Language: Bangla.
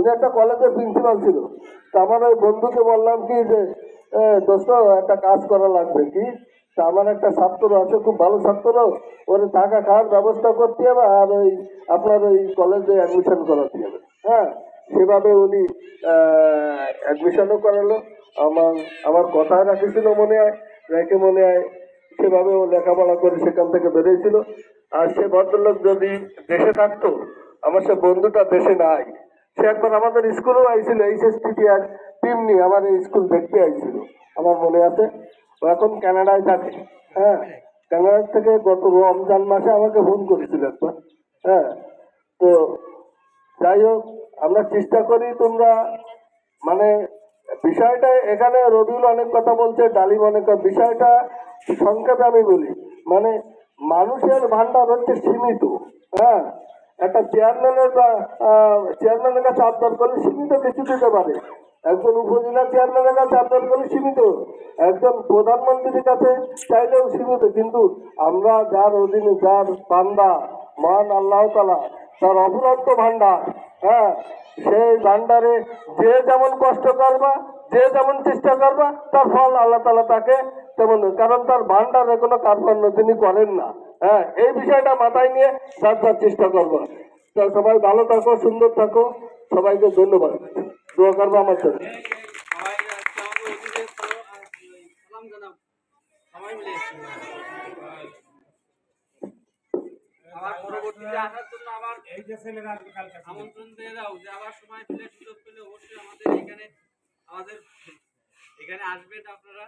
উনি একটা কলেজের প্রিন্সিপাল ছিল। তা আমার ওই বন্ধুকে বললাম কি যে দোস্ত একটা কাজ করা লাগবে কি, তা আমার একটা ছাত্র আছে খুব ভালো ছাত্র, ওর টাকা খাওয়ার ব্যবস্থা করতে হবে আর ওই আপনার ওই কলেজে অ্যাডমিশন করাতে হবে। হ্যাঁ, সেভাবে উনি অ্যাডমিশনও করালো। আমার আমার কথা রাখেছিল মনে হয়, রেখে মনে হয় সেভাবে ও লেখাপড়া করে সেখান থেকে বেরিয়েছিল। আর সে ভদ্রলোক যদি দেশে থাকতো, আমার সে বন্ধুটা দেশে নাই, সে একবার আমাদের স্কুলেও আইছিল, এইচএসটিটি আর টিম নিয়ে আমার এই স্কুল দেখতে আইছিল, আমার মনে আছে। ও এখন কানাডায় থাকে। হ্যাঁ, কানাডা থেকে গত রমজান মাসে আমাকে ফোন করেছিল একবার। হ্যাঁ, তো যাই হোক, আমরা চেষ্টা করি তোমরা মানে বিষয়টা এখানে রবিউল অনেক কথা বলছে, ডালিম অনেক বিষয়টা সংক্ষেপে আমি বলি। মানে মানুষের ভান্ডার হচ্ছে সীমিত। হ্যাঁ, একটা চেয়ারম্যানের বা চেয়ারম্যানের কাছে আবদার করলে সীমিত কিছু দিতে পারে, একজন উপজেলা চেয়ারম্যানের কাছে আবদার করলে সীমিত, একজন প্রধানমন্ত্রীর কাছে চাইলেও সীমিত। কিন্তু আমরা যার অধীনে, যার বান্দা, মহান আল্লাহ তাআলা তার অফুরন্ত ভান্ডার। হ্যাঁ, সেই ভান্ডারে যে যেমন কষ্ট করবা, যে যেমন চেষ্টা করবা, তার ফল আল্লাহ তাআলা তাকে তেমন, কারণ তার ভান্ডারে কোনো কার্পণ্য তিনি করেন না। হ্যাঁ, এই বিষয়টা মাথায় নিয়ে যার চেষ্টা করবো। তো সবাই ভালো থাকো, সুন্দর থাকো, সবাইকে ধন্যবাদ। দোয়া করবো আমার জন্য। আবার পরবর্তীতে আসার জন্য আবার এই যে ছেলেরা আমন্ত্রণ দিয়ে দাও যে আবার সময় পেলে সুযোগ পেলে অবশ্যই আমাদের এখানে আসবেন আপনারা।